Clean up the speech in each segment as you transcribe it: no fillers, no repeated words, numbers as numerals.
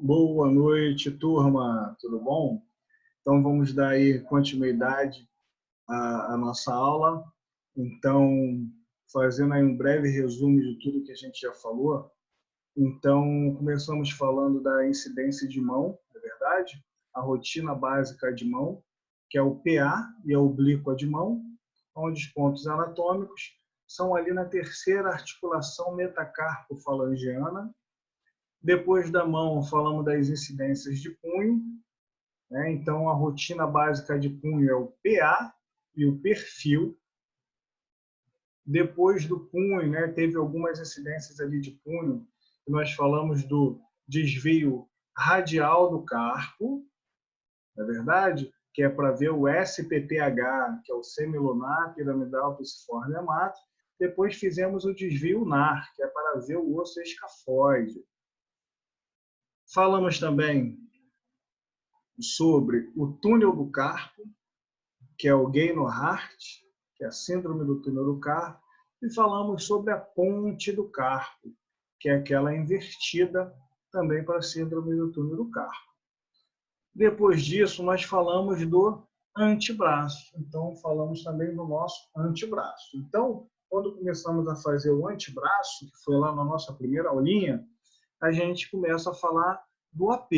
Boa noite, turma. Tudo bom? Então, vamos dar aí continuidade à nossa aula. Então, fazendo aí um breve resumo de tudo que a gente já falou. Então, começamos falando da incidência de mão, não é verdade? A rotina básica de mão, que é o PA e a oblíqua de mão, onde os pontos anatômicos são ali na terceira articulação metacarpo-falangiana. Depois da mão, falamos das incidências de punho, né? Então, a rotina básica de punho é o PA e o perfil. Depois do punho, né, teve algumas incidências ali de punho, que nós falamos do desvio radial do carpo, não é verdade? Que é para ver o SPPH, que é o semilunar, piramidal, pisiforme hemato. Depois fizemos o desvio NAR, que é para ver o osso escafoide. Falamos também sobre o túnel do carpo, que é o Gayno-Hart, que é a síndrome do túnel do carpo, e falamos sobre a ponte do carpo, que é aquela invertida também para a síndrome do túnel do carpo. Depois disso, nós falamos do antebraço. Então, falamos também do nosso antebraço. Então, quando começamos a fazer o antebraço, que foi lá na nossa primeira aulinha, a gente começa a falar do AP.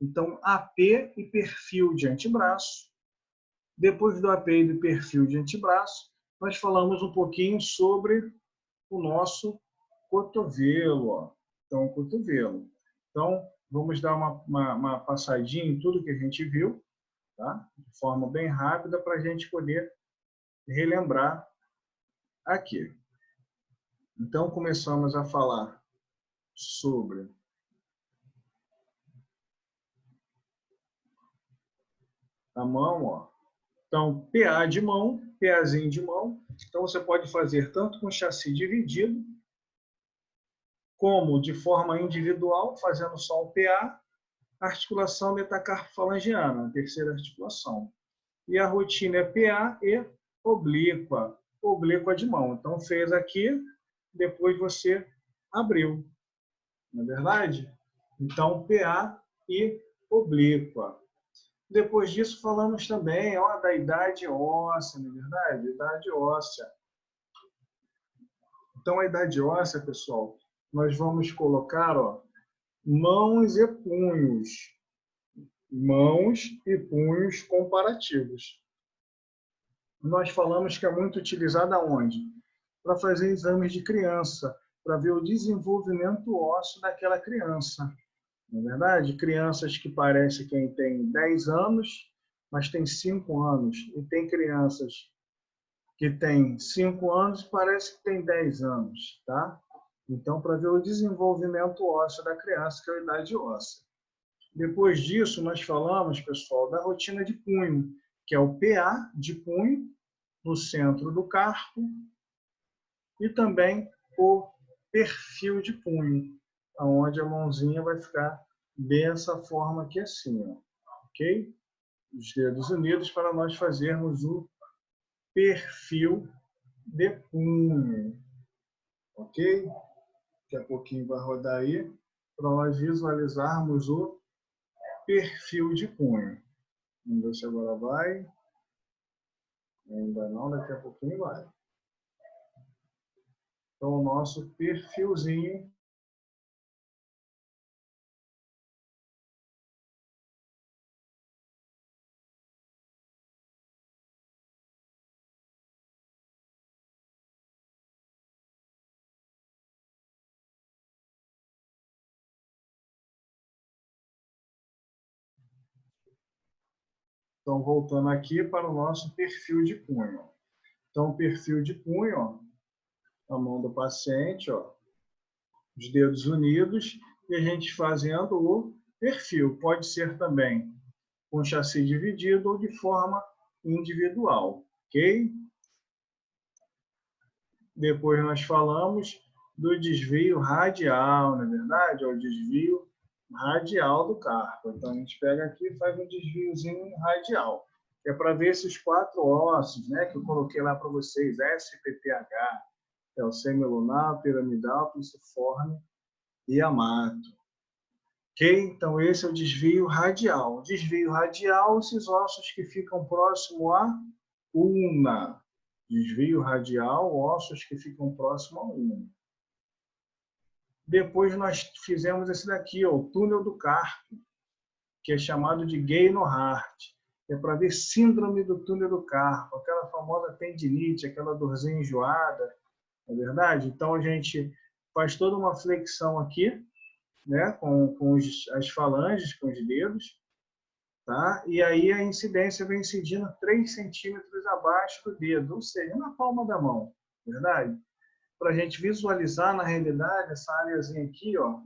Então, AP e perfil de antebraço. Depois do AP e do perfil de antebraço, nós falamos um pouquinho sobre o nosso cotovelo. Ó. Então, o cotovelo. Então, vamos dar uma passadinha em tudo que a gente viu, tá? De forma bem rápida, para a gente poder relembrar aqui. Então, começamos a falar sobre a mão, ó. Então, PA de mão, PAzinho de mão. Então, você pode fazer tanto com chassi dividido, como de forma individual, fazendo só o PA, articulação metacarpo-falangiana, a terceira articulação. E a rotina é PA e oblíqua, oblíqua de mão. Então, fez aqui, depois você abriu, não é verdade? Então, PA e oblíqua. Depois disso, falamos também da idade óssea, não é verdade? Idade óssea. Então, a idade óssea, pessoal, nós vamos colocar mãos e punhos. Mãos e punhos comparativos. Nós falamos que é muito utilizada onde? Para fazer exames de criança, para ver o desenvolvimento ósseo daquela criança. Não é verdade? Crianças que parecem que têm 10 anos, mas têm 5 anos. E tem crianças que têm 5 anos e parece que têm 10 anos. Tá? Então, para ver o desenvolvimento ósseo da criança, que é a idade óssea. Depois disso, nós falamos, pessoal, da rotina de punho, que é o PA de punho, no centro do carpo, e também o perfil de punho, onde a mãozinha vai ficar dessa forma aqui assim, ó, ok? Os dedos unidos para nós fazermos o perfil de punho, ok? Daqui a pouquinho vai rodar aí, para nós visualizarmos o perfil de punho. Vamos ver se agora vai. Ainda não, daqui a pouquinho vai. Então, o nosso perfilzinho Então, voltando aqui para o nosso perfil de punho. Então, o perfil de punho, ó, a mão do paciente, ó, os dedos unidos, e a gente fazendo o perfil. Pode ser também com chassi dividido ou de forma individual, ok? Depois nós falamos do desvio radial, não é verdade? O desvio radial do carpo. Então, a gente pega aqui e faz um desviozinho radial. Que é para ver esses 4 ossos, né, que eu coloquei lá para vocês, SPPH, que é o semilunar, piramidal, pisiforme e hemato. Ok? Então, esse é o desvio radial. Desvio radial, esses ossos que ficam próximo à ulna. Desvio radial, ossos que ficam próximo à ulna. Depois nós fizemos esse daqui, ó, o túnel do carpo, que é chamado de Gayno-Hart. É para ver síndrome do túnel do carpo, aquela famosa tendinite, aquela dorzinha enjoada, não é verdade? Então, a gente faz toda uma flexão aqui, né, com as falanges, com os dedos, tá? E aí a incidência vem incidindo 3 centímetros abaixo do dedo, ou seja, na palma da mão, verdade? Para a gente visualizar, na realidade, essa áreazinha aqui, ó,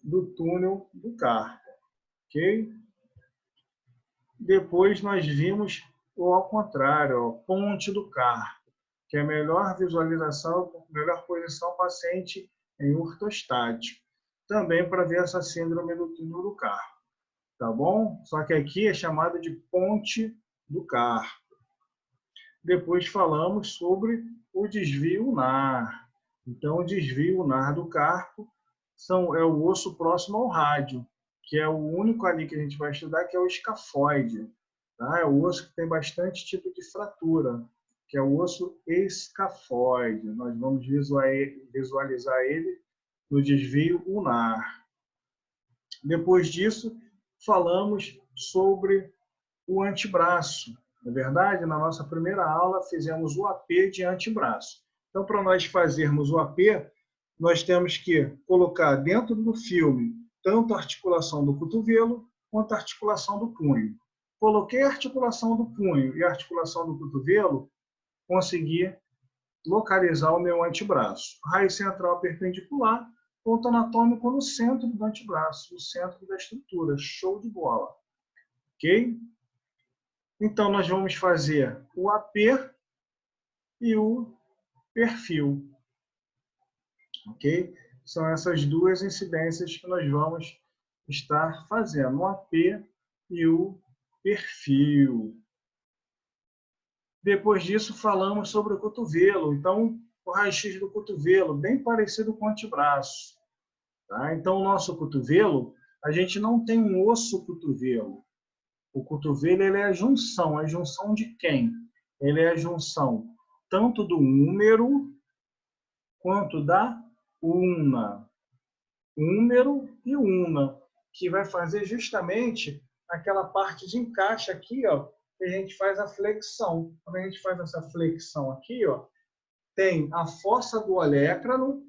do túnel do carpo, ok? Depois nós vimos o ao contrário, ó, ponte do carpo, que é a melhor visualização, melhor posição paciente em ortostático. Também para ver essa síndrome do túnel do carpo, tá bom? Só que aqui é chamada de ponte do carpo. Depois falamos sobre o desvio ulnar. Então, o desvio ulnar do carpo é o osso próximo ao rádio, que é o único ali que a gente vai estudar, que é o escafoide. Tá? É o osso que tem bastante tipo de fratura, que é o osso escafoide. Nós vamos visualizar ele no desvio ulnar. Depois disso, falamos sobre o antebraço. Na verdade, na nossa primeira aula, fizemos o AP de antebraço. Então, para nós fazermos o AP, nós temos que colocar dentro do filme tanto a articulação do cotovelo quanto a articulação do punho. Coloquei a articulação do punho e a articulação do cotovelo, consegui localizar o meu antebraço. Raiz central perpendicular, ponto anatômico no centro do antebraço, no centro da estrutura. Show de bola. Ok? Então, nós vamos fazer o AP e o perfil. Ok? São essas duas incidências que nós vamos estar fazendo, o AP e o perfil. Depois disso, falamos sobre o cotovelo. Então, o raio-x do cotovelo, bem parecido com o antebraço. Tá? Então, o nosso cotovelo, a gente não tem um osso cotovelo. O cotovelo ele é a junção. A junção de quem? Ele é a junção tanto do húmero quanto da ulna. Húmero e ulna, que vai fazer justamente aquela parte de encaixe aqui, ó, que a gente faz a flexão. Quando a gente faz essa flexão aqui, ó, tem a fossa do olecrano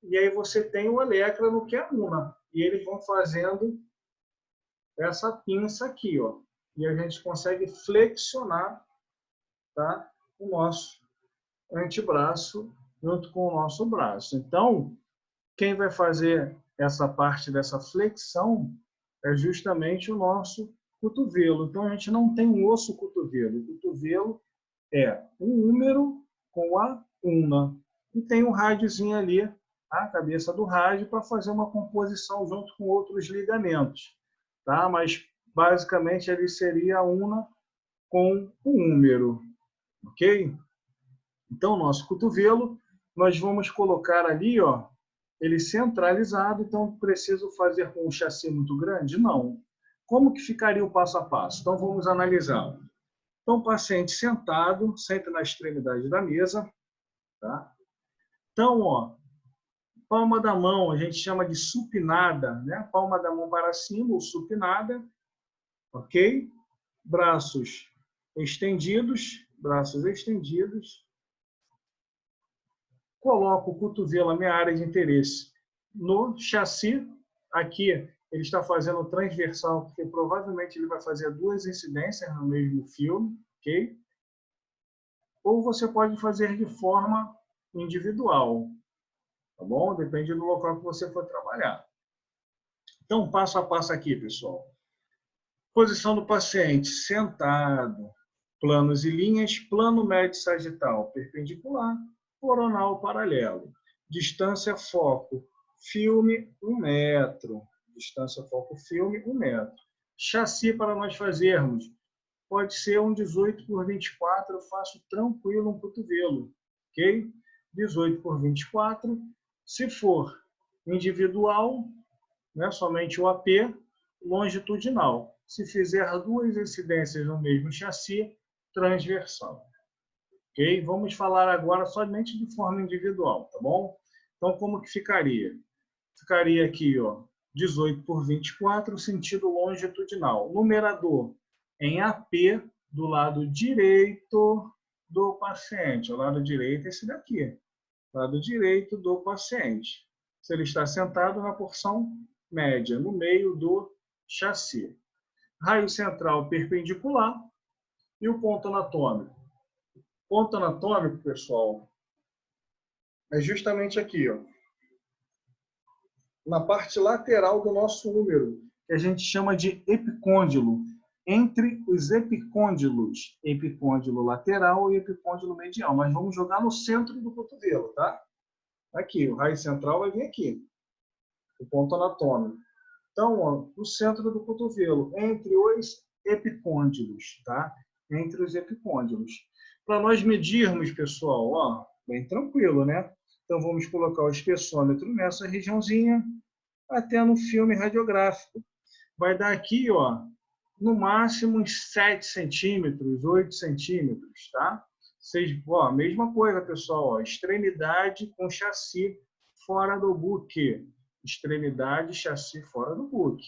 e aí você tem o olecrano, que é a ulna. E eles vão fazendo essa pinça aqui, ó. E a gente consegue flexionar, tá, o nosso antebraço junto com o nosso braço. Então, quem vai fazer essa parte dessa flexão é justamente o nosso cotovelo. Então, a gente não tem um osso cotovelo. O cotovelo é um húmero com a ulna. E tem um rádiozinho ali, a cabeça do rádio, para fazer uma composição junto com outros ligamentos. Tá? Mas, basicamente, ali seria a ulna com o húmero. Ok? Então, nosso cotovelo, nós vamos colocar ali, ó, ele centralizado. Então, preciso fazer com um chassi muito grande? Não. Como que ficaria o passo a passo? Então, vamos analisar. Então, o paciente sentado, sempre na extremidade da mesa. Tá? Então, ó, palma da mão, a gente chama de supinada, né? Palma da mão para cima, ou supinada. Ok? Braços estendidos, braços estendidos. Coloco o cotovelo, a minha área de interesse, no chassi. Aqui ele está fazendo transversal, porque provavelmente ele vai fazer 2 incidências no mesmo filme, ok? Ou você pode fazer de forma individual, tá bom? Depende do local que você for trabalhar. Então, passo a passo aqui, pessoal. Posição do paciente, sentado, planos e linhas, plano médio sagital, perpendicular, coronal paralelo. Distância foco, filme 1 metro. Distância foco, filme 1 metro. Chassi para nós fazermos. Pode ser um 18 por 24, eu faço tranquilo um cotovelo. Ok? 18 por 24. Se for individual, né? Somente o AP longitudinal. Se fizer duas incidências no mesmo chassi, transversal. Ok? Vamos falar agora somente de forma individual, tá bom? Então, como que ficaria? Ficaria aqui, ó, 18 por 24, sentido longitudinal. Numerador em AP do lado direito do paciente. O lado direito é esse daqui. Lado direito do paciente. Se ele está sentado na porção média, no meio do chassi. Raio central perpendicular e o ponto anatômico. Ponto anatômico, pessoal, é justamente aqui, ó, na parte lateral do nosso úmero, que a gente chama de epicôndilo, entre os epicôndilos, epicôndilo lateral e epicôndilo medial. Nós vamos jogar no centro do cotovelo, tá? Aqui, o raio central vai vir aqui, o ponto anatômico. Então, ó, no centro do cotovelo, entre os epicôndilos, tá? Entre os epicôndilos. Para nós medirmos, pessoal, ó, bem tranquilo, né? Então, vamos colocar o espessômetro nessa regiãozinha, até no filme radiográfico. Vai dar aqui, ó, no máximo uns 7 centímetros, 8 centímetros, tá? Ó, mesma coisa, pessoal, ó, extremidade com chassi fora do buque. Extremidade, chassi fora do buque,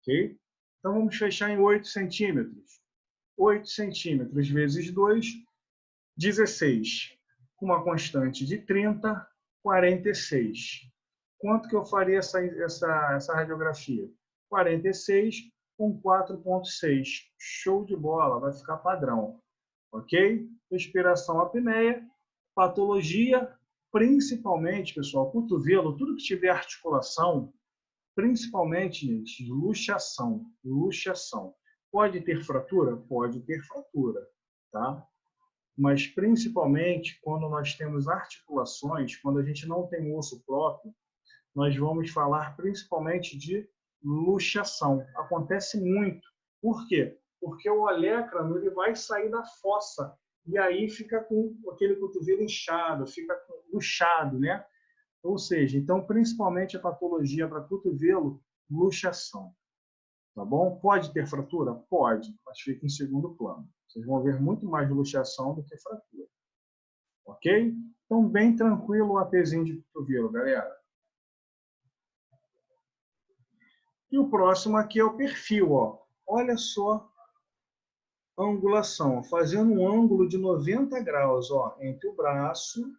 ok? Então, vamos fechar em 8 centímetros. 8 centímetros vezes 2, 16. Com uma constante de 30, 46. Quanto que eu faria essa radiografia? 46 com 4,6. Show de bola, vai ficar padrão. Ok? Respiração apneia, patologia, principalmente, pessoal, cotovelo, tudo que tiver articulação, principalmente, gente, luxação. Luxação. Pode ter fratura? Pode ter fratura, tá? Mas, principalmente, quando nós temos articulações, quando a gente não tem osso próprio, nós vamos falar principalmente de luxação. Acontece muito. Por quê? Porque o olecrano ele vai sair da fossa e aí fica com aquele cotovelo inchado, fica luxado, né? Ou seja, então, principalmente a patologia para cotovelo, luxação. Tá bom? Pode ter fratura? Pode, mas fica em segundo plano. Vocês vão ver muito mais luxação do que fratura. Ok? Então, bem tranquilo o APzinho de cotovelo, galera. E o próximo aqui é o perfil. Ó. Olha só a angulação, fazendo um ângulo de 90 graus ó, entre o braço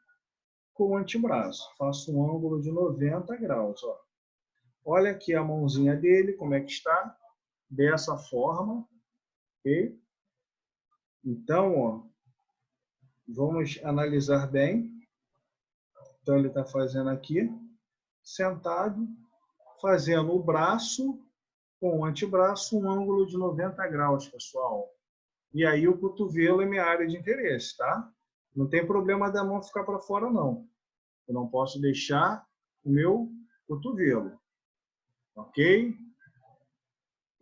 com o antebraço. Faço um ângulo de 90 graus. Ó. Olha aqui a mãozinha dele, como é que está. Dessa forma. Okay? Então, ó, vamos analisar bem. Então, ele está fazendo aqui, sentado, fazendo o braço com o antebraço, um ângulo de 90 graus, pessoal. E aí o cotovelo é minha área de interesse, tá? Não tem problema da mão ficar para fora, não. Eu não posso deixar o meu cotovelo. Ok?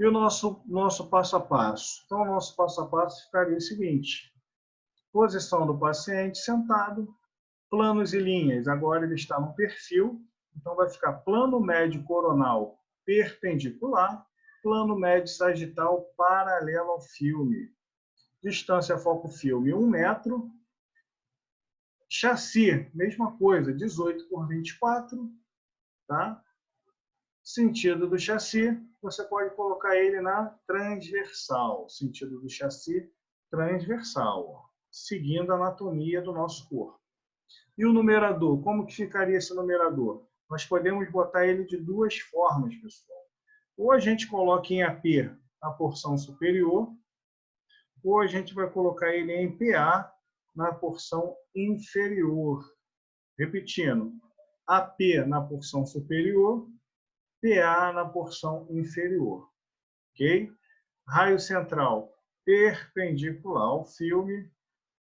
E o nosso passo a passo? Então, o nosso passo a passo ficaria o seguinte. Posição do paciente sentado, planos e linhas. Agora ele está no perfil, então vai ficar plano médio coronal perpendicular, plano médio sagital paralelo ao filme. Distância foco-filme, 1 metro. Chassi, mesma coisa, 18 por 24. Tá? Sentido do chassi, você pode colocar ele na transversal. Sentido do chassi, transversal. Seguindo a anatomia do nosso corpo. E o numerador, como que ficaria esse numerador? Nós podemos botar ele de duas formas, pessoal. Ou a gente coloca em AP a porção superior, ou a gente vai colocar ele em PA na porção inferior. Repetindo, AP na porção superior, PA na porção inferior. Ok? Raio central perpendicular ao filme,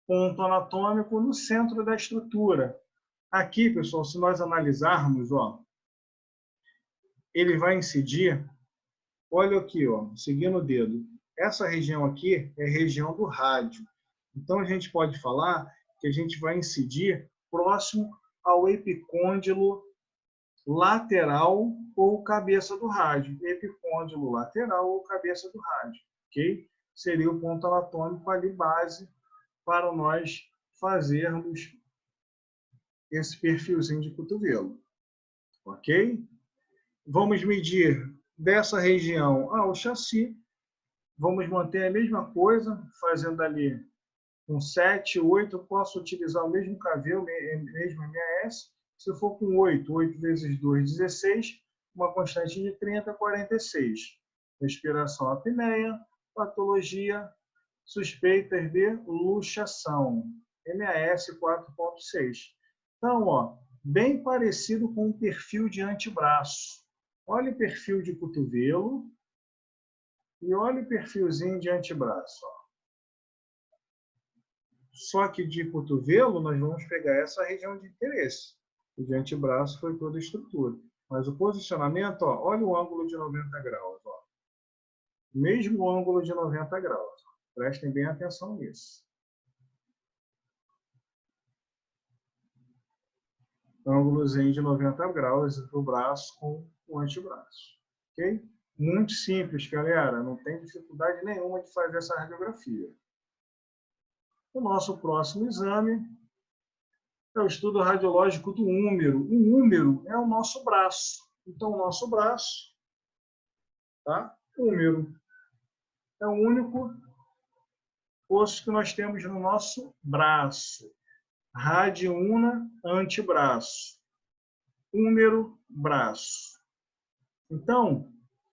ponto anatômico no centro da estrutura. Aqui, pessoal, se nós analisarmos, ó, ele vai incidir, olha aqui, ó, seguindo o dedo. Essa região aqui é a região do rádio. Então, a gente pode falar que a gente vai incidir próximo ao epicôndilo lateral ou cabeça do rádio. Epicôndilo lateral ou cabeça do rádio. Ok? Seria o ponto anatômico ali base para nós fazermos esse perfilzinho de cotovelo. Ok? Vamos medir dessa região ao chassi. Vamos manter a mesma coisa, fazendo ali com 7, 8, eu posso utilizar o mesmo KV, mesmo MAS. Se for com 8, 8 vezes 2, 16, uma constante de 30, 46. Respiração apneia, patologia, suspeitas de luxação, MAS 4.6. Então, ó, bem parecido com o perfil de antebraço. Olha o perfil de cotovelo e olha o perfilzinho de antebraço. Ó. Só que de cotovelo, nós vamos pegar essa região de interesse. O de antebraço foi toda a estrutura. Mas o posicionamento, ó, olha o ângulo de 90 graus. Ó. Mesmo ângulo de 90 graus. Prestem bem atenção nisso. Ângulozinho de 90 graus do braço com o antebraço. Ok? Muito simples, galera. Não tem dificuldade nenhuma de fazer essa radiografia. O nosso próximo exame é o estudo radiológico do húmero. O húmero é o nosso braço. Então, o nosso braço, tá? Húmero, é o único osso que nós temos no nosso braço. Radiúna, antebraço. Húmero, braço. Então,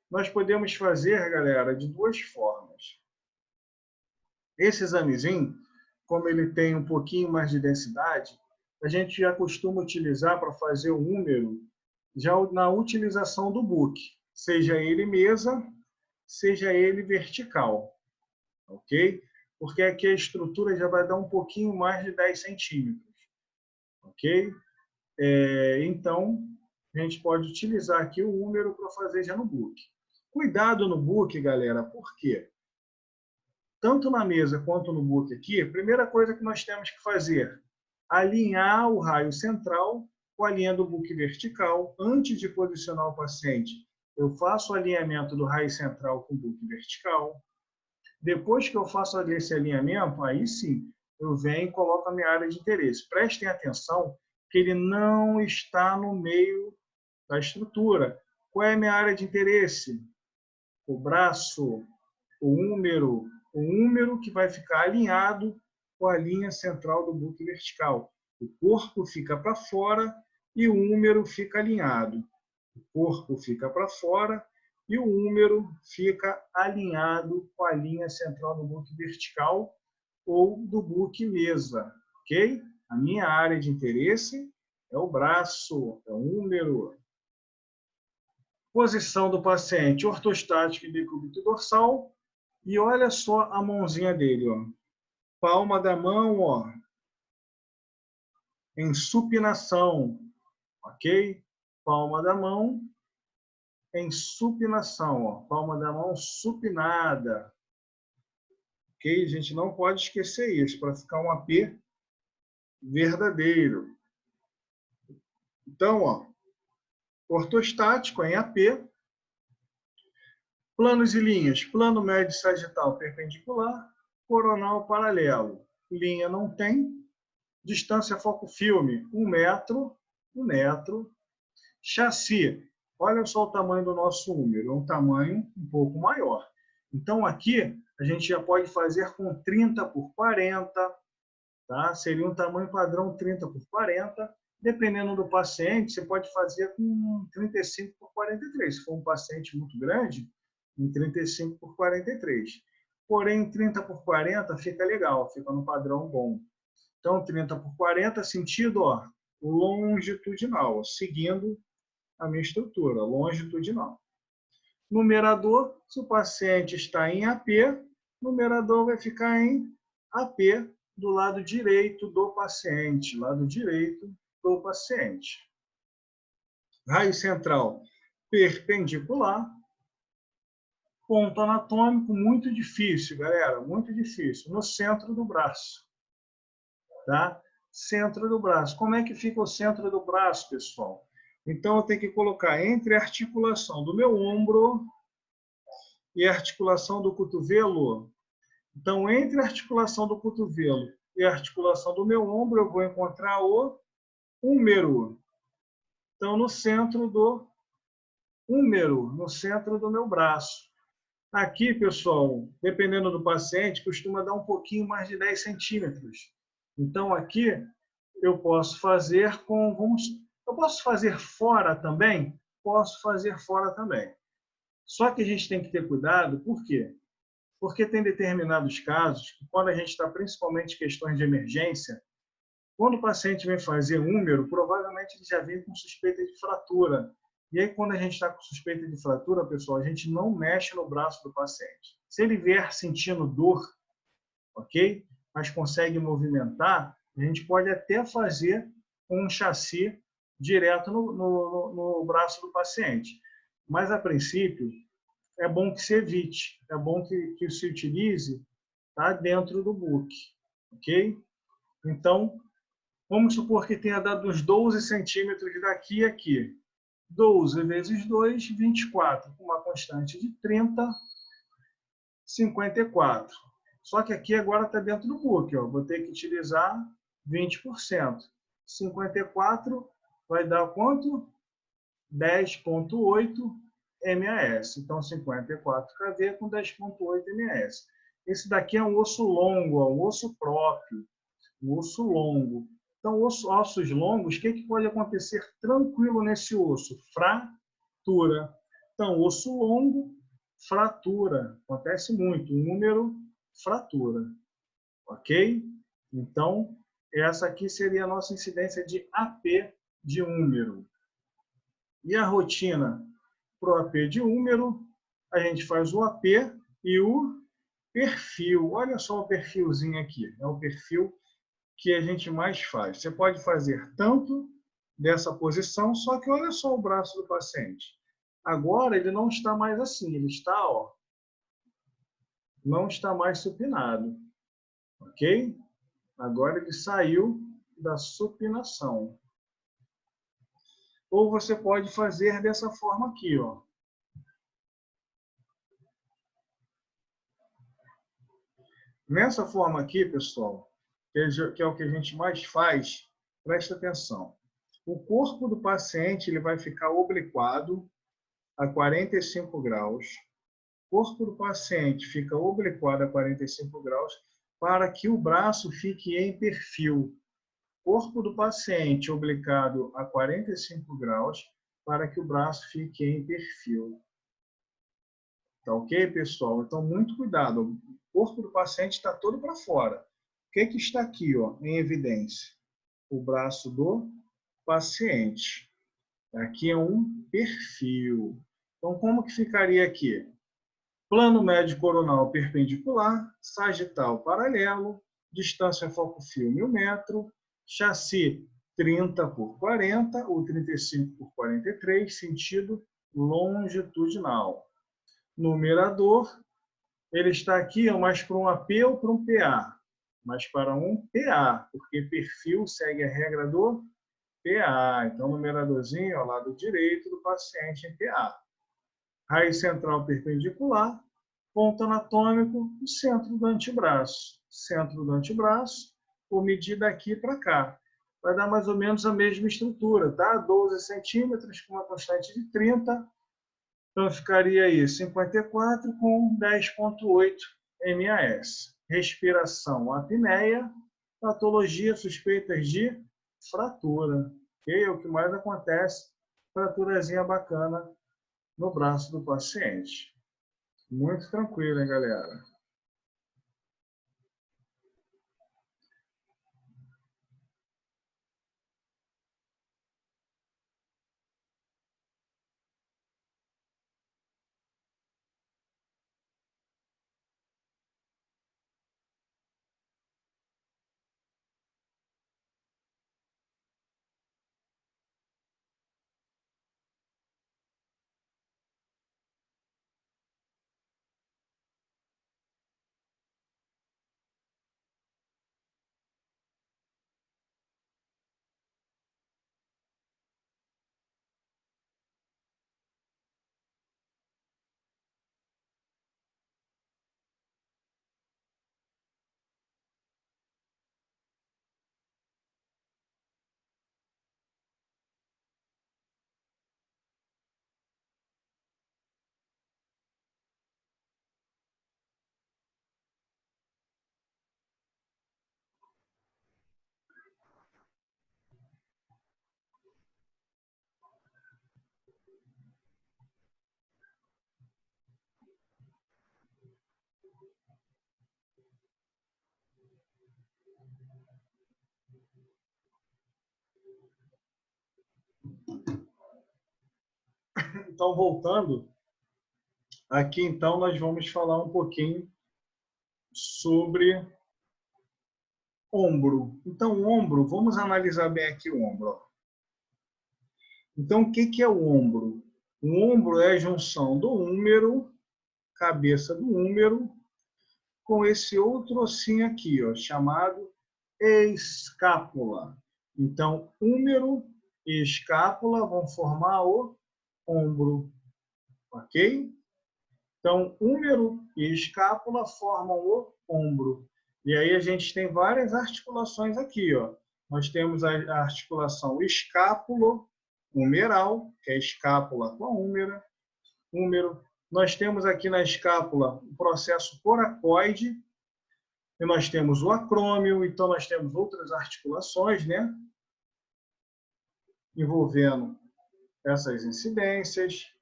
nós podemos fazer, galera, de duas formas. Esse examezinho, como ele tem um pouquinho mais de densidade, a gente já costuma utilizar para fazer o húmero já na utilização do book, seja ele mesa, seja ele vertical, ok? Porque aqui a estrutura já vai dar um pouquinho mais de 10 centímetros, ok? Então, a gente pode utilizar aqui o húmero para fazer já no book. Cuidado no book, galera, por quê? Tanto na mesa quanto no book aqui, a primeira coisa que nós temos que fazer, alinhar o raio central com a linha do book vertical. Antes de posicionar o paciente, eu faço o alinhamento do raio central com o book vertical. Depois que eu faço esse alinhamento, aí sim, eu venho e coloco a minha área de interesse. Prestem atenção que ele não está no meio da estrutura. Qual é a minha área de interesse? O braço, o húmero que vai ficar alinhado com a linha central do book vertical. O corpo fica para fora e o húmero fica alinhado. O corpo fica para fora e o húmero fica alinhado com a linha central do book vertical ou do book mesa, ok? A minha área de interesse é o braço, é o húmero. Posição do paciente ortostático e decúbito dorsal. E olha só a mãozinha dele, ó. Palma da mão, ó, em supinação, ok? Palma da mão em supinação, ó. Palma da mão supinada, ok? A gente não pode esquecer isso para ficar um AP verdadeiro. Então, ó, ortostático em AP, planos e linhas, plano médio sagital perpendicular, coronal paralelo. Linha não tem. Distância foco-filme, 1 metro. 1 metro. Chassi, olha só o tamanho do nosso húmero, é um tamanho um pouco maior. Então, aqui, a gente já pode fazer com 30 por 40, tá? Seria um tamanho padrão 30 por 40. Dependendo do paciente, você pode fazer com 35 por 43. Se for um paciente muito grande, em 35 por 43. Porém, 30 por 40 fica legal, fica no padrão bom. Então, 30 por 40, sentido, ó, longitudinal, seguindo a minha estrutura, longitudinal. Numerador, se o paciente está em AP, numerador vai ficar em AP do lado direito do paciente, lado direito do paciente. Raio central perpendicular. Ponto anatômico muito difícil, galera, muito difícil, no centro do braço. Tá? Centro do braço. Como é que fica o centro do braço, pessoal? Então, eu tenho que colocar entre a articulação do meu ombro e a articulação do cotovelo. Então, entre a articulação do cotovelo e a articulação do meu ombro, eu vou encontrar o húmero. Então, no centro do húmero, no centro do meu braço. Aqui, pessoal, dependendo do paciente, costuma dar um pouquinho mais de 10 centímetros. Então, aqui eu posso fazer com... eu posso fazer fora também? Posso fazer fora também. Só que a gente tem que ter cuidado, por quê? Porque tem determinados casos, que quando a gente está principalmente em questões de emergência, quando o paciente vem fazer húmero, provavelmente ele já vem com suspeita de fratura. E aí, quando a gente está com suspeita de fratura, pessoal, a gente não mexe no braço do paciente. Se ele vier sentindo dor, ok? Mas consegue movimentar, a gente pode até fazer um chassi direto no braço do paciente. Mas, a princípio, é bom que se evite, é bom que se utilize, tá, dentro do book, ok? Então, vamos supor que tenha dado uns 12 centímetros daqui a aqui. 12 vezes 2, 24, com uma constante de 30, 54. Só que aqui agora está dentro do book, ó. Vou ter que utilizar 20%. 54 vai dar quanto? 10,8 MAS. Então, 54 kV com 10,8 MAS. Esse daqui é um osso longo, um osso próprio, um osso longo. Então, ossos longos, o que pode acontecer tranquilo nesse osso? Fratura. Então, osso longo, fratura. Acontece muito. Número, fratura. Ok? Então, essa aqui seria a nossa incidência de AP de húmero. E a rotina para o AP de húmero, a gente faz o AP e o perfil. Olha só o perfilzinho aqui. É o perfil que a gente mais faz. Você pode fazer tanto dessa posição, só que olha só o braço do paciente. Agora ele não está mais assim, ele está, ó, não está mais supinado, ok? Agora ele saiu da supinação. Ou você pode fazer dessa forma aqui, ó. Nessa forma aqui, pessoal, que é o que a gente mais faz, presta atenção. O corpo do paciente ele vai ficar obliquado a 45 graus. O corpo do paciente fica obliquado a 45 graus para que o braço fique em perfil. O corpo do paciente obliquado a 45 graus para que o braço fique em perfil. Tá ok, pessoal? Então, muito cuidado. O corpo do paciente está todo para fora. O que está aqui, ó, em evidência? O braço do paciente. Aqui é um perfil. Então, como que ficaria aqui? Plano médio coronal perpendicular, sagital paralelo, distância foco-fio 1000 metros, chassi 30 por 40 ou 35 por 43, sentido longitudinal. Numerador, ele está aqui mais para um AP ou para um PA? Mas para um PA, porque perfil segue a regra do PA. Então, numeradorzinho ao lado direito do paciente em PA. Raiz central perpendicular, ponto anatômico, o centro do antebraço. Centro do antebraço, vou medir daqui para cá. Vai dar mais ou menos a mesma estrutura, tá? 12 centímetros com uma constante de 30. Então, ficaria aí 54 com 10,8 MAS. Respiração, apneia. Patologia suspeitas de fratura. Okay? É o que mais acontece. Fraturazinha bacana no braço do paciente. Muito tranquilo, hein, galera? Então, voltando, aqui então nós vamos falar um pouquinho sobre ombro. Então, ombro, vamos analisar bem aqui o ombro. Ó. Então, o que é o ombro? O ombro é a junção do húmero, cabeça do húmero, com esse outro ossinho aqui, ó, chamado escápula. Então, húmero e escápula vão formar o ombro, ok? Então, húmero e escápula formam o ombro. E aí a gente tem várias articulações aqui, ó. Nós temos a articulação escápulo-humeral, que é a escápula com a húmero. Nós temos aqui na escápula o processo coracoide, e nós temos o acrômio, então nós temos outras articulações, né? Envolvendo essas incidências.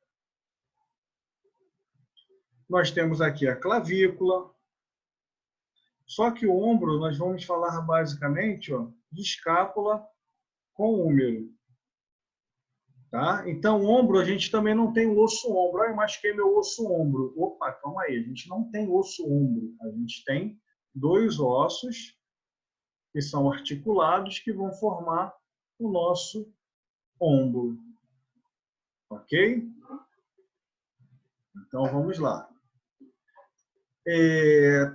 Nós temos aqui a clavícula. Só que o ombro, nós vamos falar basicamente ó, de escápula com húmero. Tá? Então, o ombro, a gente também não tem o osso ombro. Ah, eu machuquei meu osso ombro. Opa, calma aí. A gente não tem osso ombro. A gente tem dois ossos que são articulados que vão formar o nosso ombro. Ok? Então, vamos lá.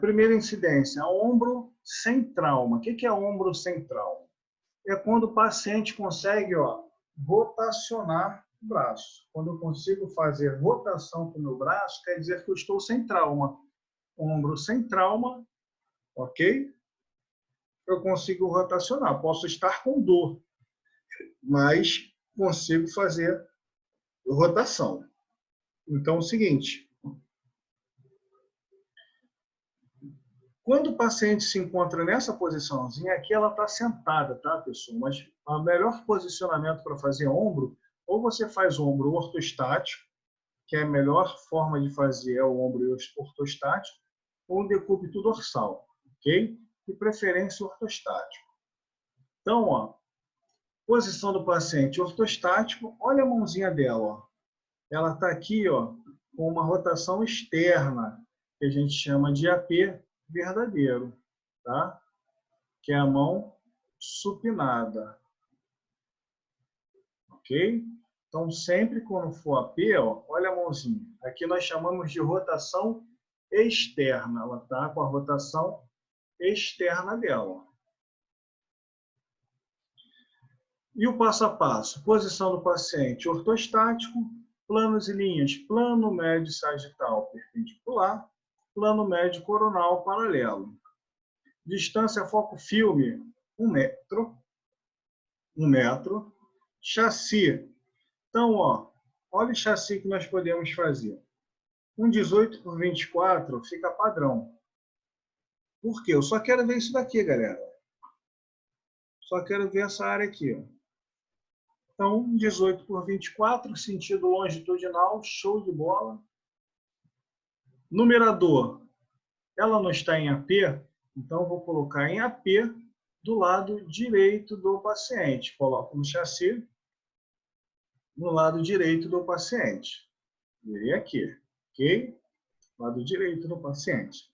Primeira incidência, ombro sem trauma. O que é ombro sem trauma? É quando o paciente consegue ó, rotacionar o braço. Quando eu consigo fazer rotação com o meu braço, quer dizer que eu estou sem trauma. Ombro sem trauma, ok? Eu consigo rotacionar. Posso estar com dor, mas consigo fazer rotação. Então, é o seguinte. Quando o paciente se encontra nessa posiçãozinha, aqui ela está sentada, tá, pessoal? Mas o melhor posicionamento para fazer ombro, ou você faz ombro ortostático, que é a melhor forma de fazer é o ombro ortostático, ou decúbito dorsal, ok? De preferência ortostático. Então, ó, posição do paciente ortostático, olha a mãozinha dela, ó. Ela está aqui, ó, com uma rotação externa, que a gente chama de AP verdadeiro, tá? Que é a mão supinada, ok? Então, sempre quando for AP, ó, olha a mãozinha. Aqui nós chamamos de rotação externa. Ela está com a rotação externa dela. E o passo a passo? Posição do paciente ortostático, planos e linhas, plano médio sagital perpendicular, plano médio coronal paralelo. Distância foco-filme, 1 metro. 1 metro. Chassi. Então, ó, olha o chassi que nós podemos fazer. Um 18 por 24 fica padrão. Por quê? Eu só quero ver isso daqui, galera. Só quero ver essa área aqui. Ó. Então, 18 por 24, sentido longitudinal, show de bola. Numerador. Ela não está em AP, então vou colocar em AP do lado direito do paciente. Coloco no chassi no lado direito do paciente. Virei aqui, ok? Lado direito do paciente.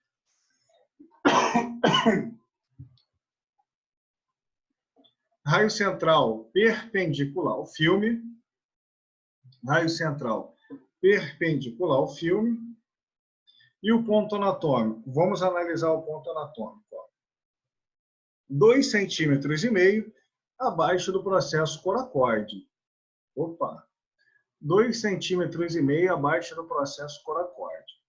Raio central perpendicular ao filme. Raio central perpendicular ao filme. E o ponto anatômico? Vamos analisar o ponto anatômico. 2,5 centímetros abaixo do processo coracoide. Opa! 2,5 centímetros abaixo do processo coracoide.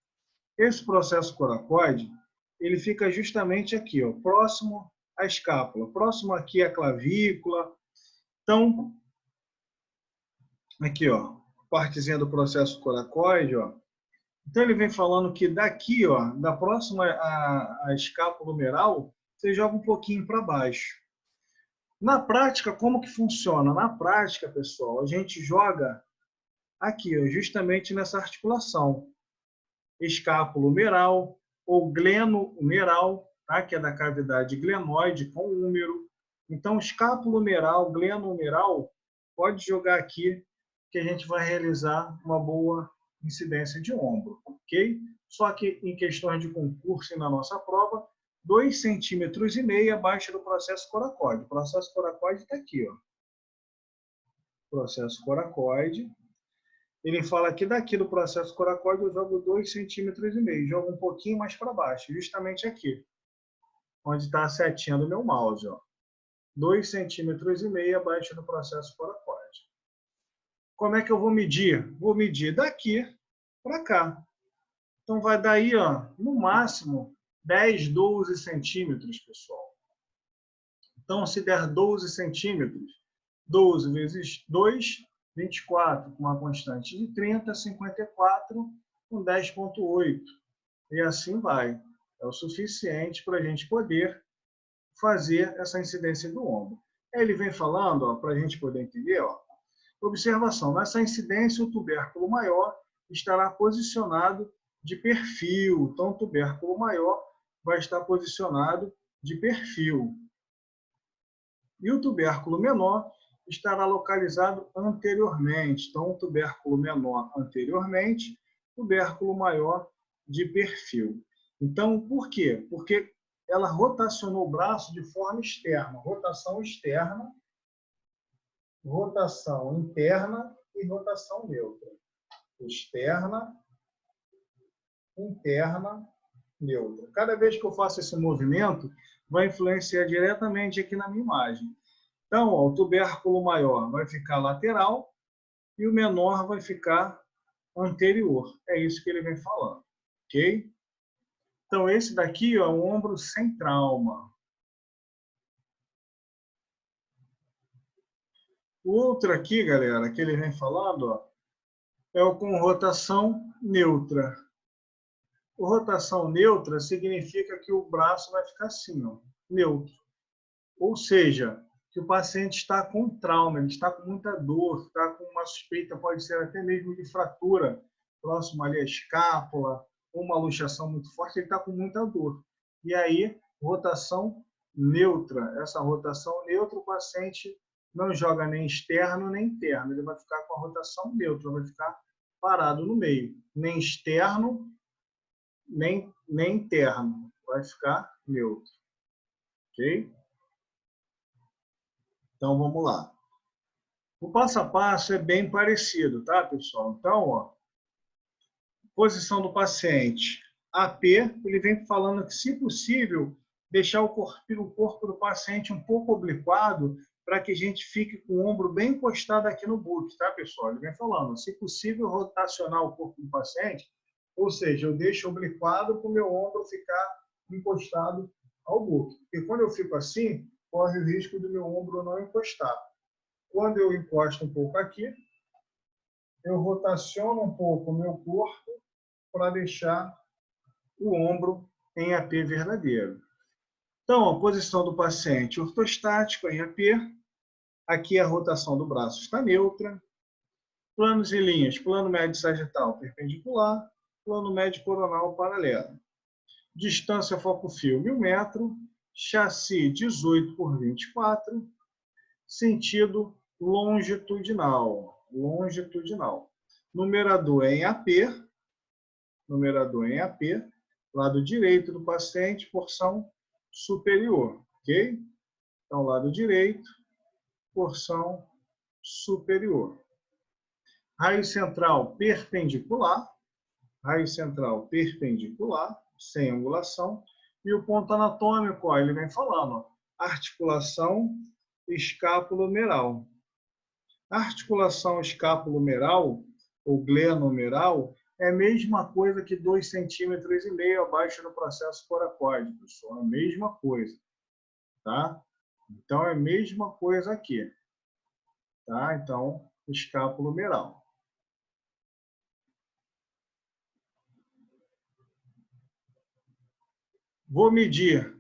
Esse processo coracoide, ele fica justamente aqui, ó, próximo à escápula, próximo aqui à clavícula. Então, aqui, ó, partezinha do processo coracoide, ó. Então, ele vem falando que daqui, ó, da próxima à escápula humeral, você joga um pouquinho para baixo. Na prática, como que funciona? Na prática, pessoal, a gente joga aqui, ó, justamente nessa articulação. Escápula humeral ou gleno humeral, tá? Que é da cavidade glenoide com húmero. Então, escápula humeral, gleno humeral, pode jogar aqui que a gente vai realizar uma boa incidência de ombro, ok? Só que em questões de concurso e na nossa prova, 2,5 cm abaixo do processo coracoide. O processo coracoide está aqui, ó. Processo coracoide. Ele fala que daqui do processo coracoide eu jogo 2,5 cm, jogo um pouquinho mais para baixo, justamente aqui, onde está a setinha do meu mouse, ó. 2,5 cm abaixo do processo coracoide. Como é que eu vou medir? Vou medir daqui para cá. Então vai dar aí, ó, no máximo 10, 12 centímetros, pessoal. Então, se der 12 centímetros, 12 vezes 2, 24, com uma constante de 30, 54, com 10,8. E assim vai. É o suficiente para a gente poder fazer essa incidência do ombro. Aí ele vem falando, para a gente poder entender, ó, observação, nessa incidência o tubérculo maior estará posicionado de perfil. Então, o tubérculo maior vai estar posicionado de perfil. E o tubérculo menor estará localizado anteriormente. Então, o tubérculo menor anteriormente, tubérculo maior de perfil. Então, por quê? Porque ela rotacionou o braço de forma externa. Rotação externa, rotação interna e rotação neutra. Externa, interna, neutra. Cada vez que eu faço esse movimento, vai influenciar diretamente aqui na minha imagem. Então, ó, o tubérculo maior vai ficar lateral e o menor vai ficar anterior. É isso que ele vem falando, ok? Então, esse daqui ó, é o ombro sem trauma. O outro aqui, galera, que ele vem falando, ó, é o com rotação neutra. O rotação neutra significa que o braço vai ficar assim, ó, neutro. Ou seja, que o paciente está com trauma, ele está com muita dor, está com uma suspeita, pode ser até mesmo de fratura, próximo ali à escápula, ou uma luxação muito forte, ele está com muita dor. E aí, rotação neutra. Essa rotação neutra, o paciente não joga nem externo nem interno, ele vai ficar com a rotação neutra, vai ficar parado no meio, nem externo, nem interno, vai ficar neutro. Ok? Então, vamos lá. O passo a passo é bem parecido, tá, pessoal? Então, ó, posição do paciente. AP, ele vem falando que, se possível, deixar o corpo do paciente um pouco obliquado para que a gente fique com o ombro bem encostado aqui no book, tá, pessoal? Ele vem falando, se possível, rotacionar o corpo do paciente, ou seja, eu deixo obliquado para o meu ombro ficar encostado ao book. Porque quando eu fico assim, corre o risco do meu ombro não encostar. Quando eu encosto um pouco aqui, eu rotaciono um pouco o meu corpo para deixar o ombro em AP verdadeiro. Então, a posição do paciente ortostático em AP. Aqui a rotação do braço está neutra. Planos e linhas, plano médio sagital perpendicular, plano médio coronal paralelo. Distância foco-fio 1000 metros, chassi 18 por 24, sentido longitudinal. Numerador em AP, lado direito do paciente, porção superior, ok? Então, lado direito, porção superior. Raio central perpendicular, sem angulação. E o ponto anatômico, ó, ele vem falando, ó, articulação escapulomeral. A articulação escapulomeral, ou glenomeral, é a mesma coisa que 2,5 cm abaixo do processo coracoide, pessoal. É a mesma coisa, tá? Então, é a mesma coisa aqui, tá? Então, escapulomeral. Vou medir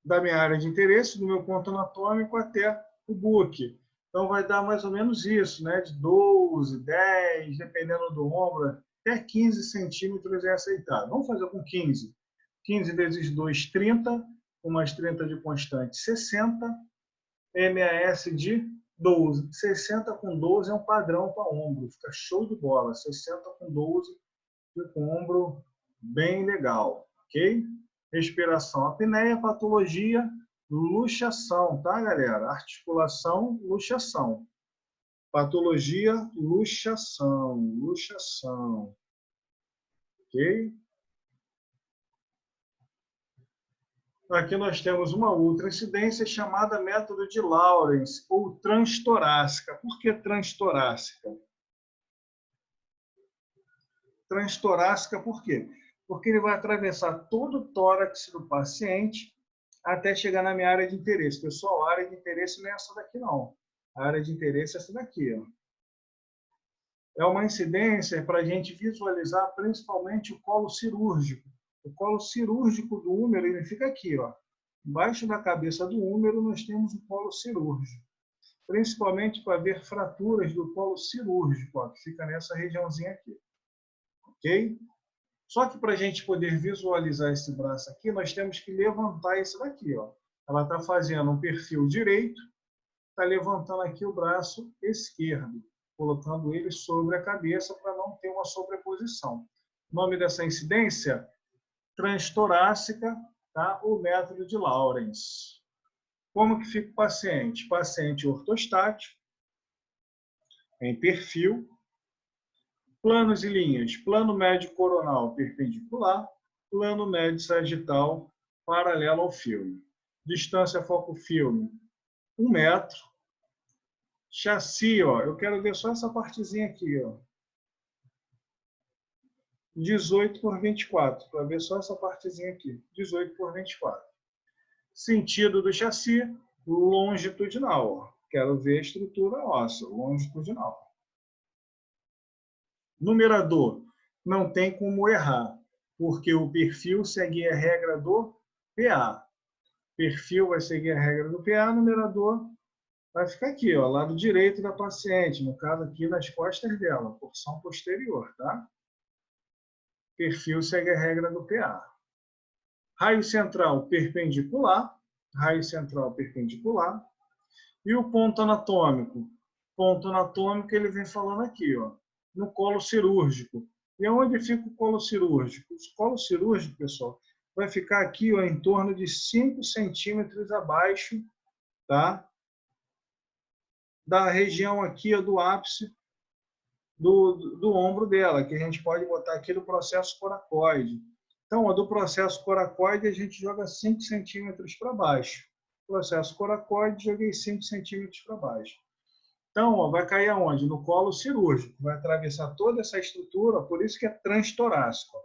da minha área de interesse, do meu ponto anatômico até o book. Então, vai dar mais ou menos isso, né? De 12, 10, dependendo do ombro, até 15 centímetros é aceitável. Vamos fazer com 15. 15 vezes 2, 30. Com mais 30 de constante, 60. MAS de 12. 60 com 12 é um padrão para ombro. Fica show de bola. 60 com 12 fica com ombro bem legal. Ok? Respiração, apneia, patologia, luxação, tá, galera? Articulação, luxação. Patologia, luxação, luxação. Ok? Aqui nós temos uma outra incidência chamada método de Lawrence, ou transtorácica. Por que transtorácica? Transtorácica por quê? Porque ele vai atravessar todo o tórax do paciente até chegar na minha área de interesse. Pessoal, a área de interesse não é essa daqui, não. A área de interesse é essa daqui. Ó. É uma incidência para a gente visualizar principalmente o colo cirúrgico. O colo cirúrgico do húmero, ele fica aqui, ó. Embaixo da cabeça do húmero, nós temos o colo cirúrgico. Principalmente para ver fraturas do colo cirúrgico, ó, que fica nessa regiãozinha aqui. Ok? Só que para a gente poder visualizar esse braço aqui, nós temos que levantar esse daqui. Ó. Ela está fazendo um perfil direito, está levantando aqui o braço esquerdo, colocando ele sobre a cabeça para não ter uma sobreposição. O nome dessa incidência? Transtorácica, tá? O método de Lawrence. Como que fica o paciente? Paciente ortostático, em perfil, planos e linhas, plano médio coronal perpendicular, plano médio sagital paralelo ao filme. Distância foco-filme, 1 metro. Chassi, ó, eu quero ver só essa partezinha aqui, ó. 18 por 24, para ver só essa partezinha aqui. 18 por 24. Sentido do chassi, longitudinal. Ó. Quero ver a estrutura óssea, longitudinal. Numerador, não tem como errar, porque o perfil segue a regra do PA. Perfil vai seguir a regra do PA, numerador vai ficar aqui, ó, lado direito da paciente, no caso aqui nas costas dela, porção posterior, tá? Perfil segue a regra do PA. Raio central perpendicular, raio central perpendicular. E o ponto anatômico? Ponto anatômico ele vem falando aqui, ó, no colo cirúrgico. E onde fica o colo cirúrgico? O colo cirúrgico, pessoal, vai ficar aqui, ó, em torno de 5 centímetros abaixo, tá? Da região aqui, ó, do ápice do ombro dela, que a gente pode botar aqui no processo coracoide. Então, ó, do processo coracoide, a gente joga 5 centímetros para baixo. Processo coracoide, joguei 5 centímetros para baixo. Então, ó, vai cair aonde? No colo cirúrgico. Vai atravessar toda essa estrutura, por isso que é transtorácico.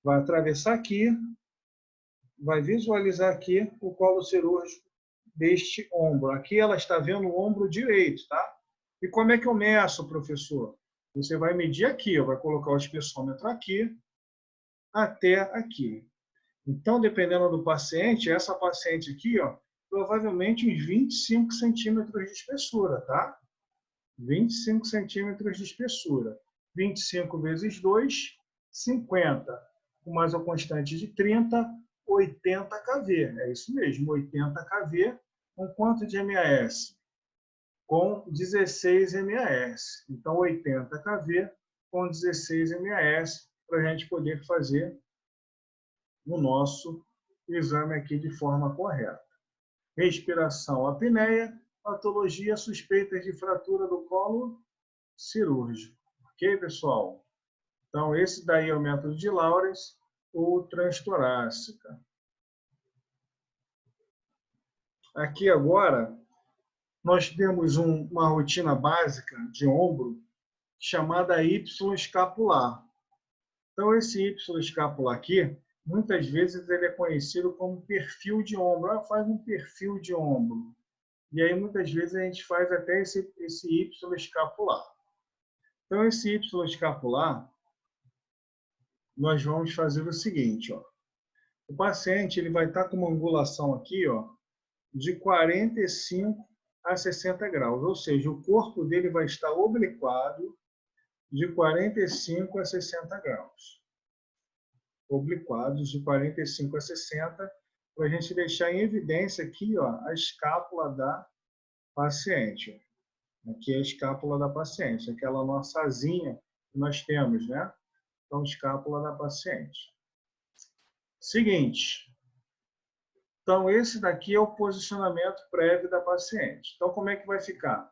Vai atravessar aqui, vai visualizar aqui o colo cirúrgico deste ombro. Aqui ela está vendo o ombro direito, tá? E como é que eu meço, professor? Você vai medir aqui, ó, vai colocar o espessômetro aqui até aqui. Então, dependendo do paciente, essa paciente aqui, ó, provavelmente uns 25 centímetros de espessura, tá? 25 centímetros de espessura. 25 vezes 2, 50. Com mais a constante de 30, 80 kV. É isso mesmo, 80 kV. Com quanto de MAS? Com 16 MAS. Então, 80 kV com 16 MAS para a gente poder fazer o nosso exame aqui de forma correta. Respiração, apneia, patologia suspeita de fratura do colo cirúrgico. Ok, pessoal? Então, esse daí é o método de Lawrence ou transtorácica. Aqui agora, nós temos uma rotina básica de ombro chamada Y escapular. Então, esse Y escapular aqui, muitas vezes ele é conhecido como perfil de ombro. Ah, faz um perfil de ombro. E aí, muitas vezes, a gente faz até esse Y escapular. Então, esse Y escapular, nós vamos fazer o seguinte, ó. O paciente ele vai estar com uma angulação aqui, ó, de 45 a 60 graus, ou seja, o corpo dele vai estar obliquado de 45 a 60 graus. Obliquados de 45 a 60, para a gente deixar em evidência aqui, ó, a escápula da paciente. Aqui é a escápula da paciente, aquela nossa asinha que nós temos, né? Então, escápula da paciente. Seguinte. Então, esse daqui é o posicionamento prévio da paciente. Então, como é que vai ficar?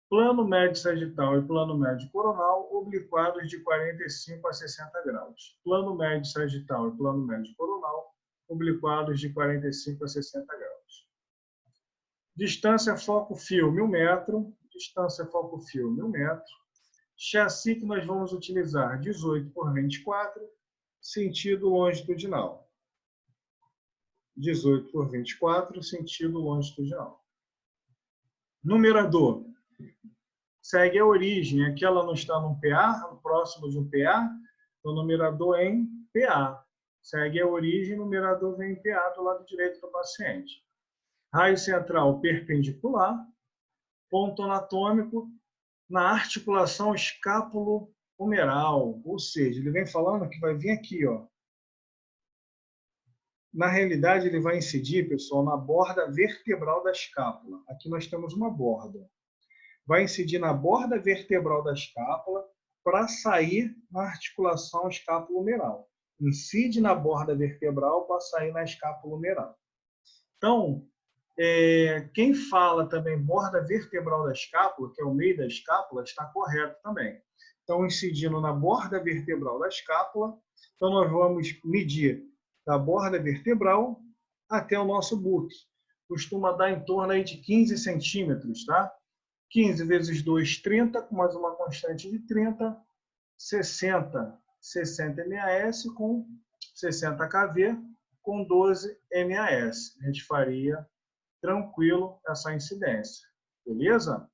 Plano médio sagital e plano médio coronal, obliquados de 45 a 60 graus. Plano médio sagital e plano médio coronal, obliquados de 45 a 60 graus. Distância foco-fio, 1.000 metros. Distância foco-fio, 1.000 metros. Chassi que nós vamos utilizar, 18 por 24, sentido longitudinal. 18 por 24, sentido longitudinal. Numerador. Segue a origem. Aqui ela não está num PA, próximo de um PA, o numerador é em PA. Segue a origem, o numerador vem em PA do lado direito do paciente. Raio central perpendicular, ponto anatômico na articulação escápulo-humeral, ou seja, ele vem falando que vai vir aqui, ó. Na realidade, ele vai incidir, pessoal, na borda vertebral da escápula. Aqui nós temos uma borda. Vai incidir na borda vertebral da escápula para sair na articulação escápulo-humeral. Incide na borda vertebral para sair na escápulo-humeral. Então, quem fala também borda vertebral da escápula, que é o meio da escápula, está correto também. Então, incidindo na borda vertebral da escápula, então nós vamos medir da borda vertebral até o nosso buque. Costuma dar em torno aí de 15 centímetros, tá? 15 vezes 2, 30, com mais uma constante de 30, 60 MAS com 60 kV com 12 MAS. A gente faria tranquilo essa incidência, beleza?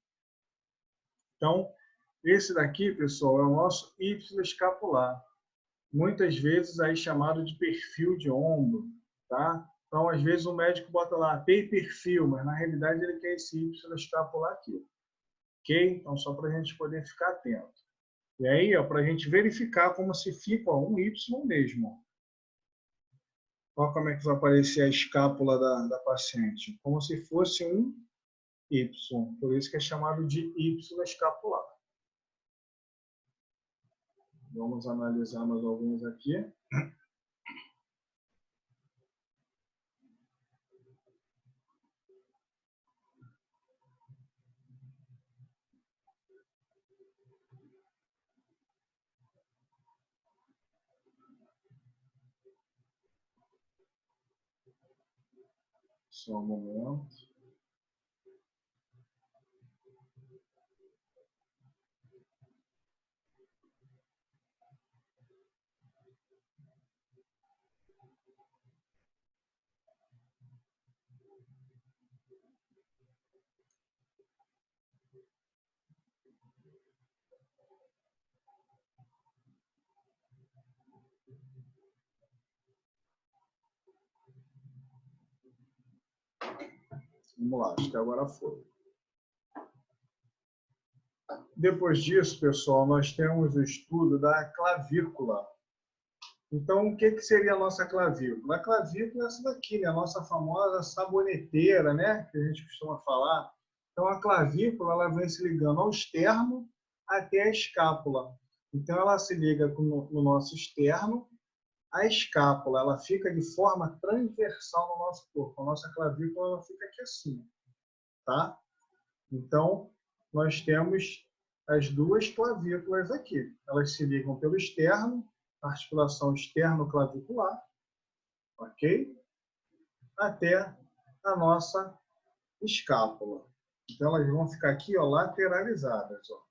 Então, esse daqui, pessoal, é o nosso Y escapular. Muitas vezes aí chamado de perfil de ombro, tá? Então, às vezes o médico bota lá perfil, mas na realidade ele quer esse Y escapular aqui. Ok? Então, só para a gente poder ficar atento. E aí, para a gente verificar como se fica um Y mesmo. Olha como é que vai aparecer a escápula da paciente. Como se fosse um Y. Por isso que é chamado de Y escapular. Vamos analisar mais alguns aqui. Só um momento. Vamos lá, acho que agora foi. Depois disso, pessoal, nós temos o estudo da clavícula. Então, o que seria a nossa clavícula? A clavícula é essa daqui, né? A nossa famosa saboneteira, né? Que a gente costuma falar. Então, a clavícula ela vem se ligando ao externo até a escápula. Então, ela se liga no nosso externo. A escápula ela fica de forma transversal no nosso corpo. A nossa clavícula ela fica aqui assim, tá? Então, nós temos as duas clavículas aqui. Elas se ligam pelo externo, articulação externo-clavicular, ok? Até a nossa escápula. Então, elas vão ficar aqui, ó, lateralizadas. Ó.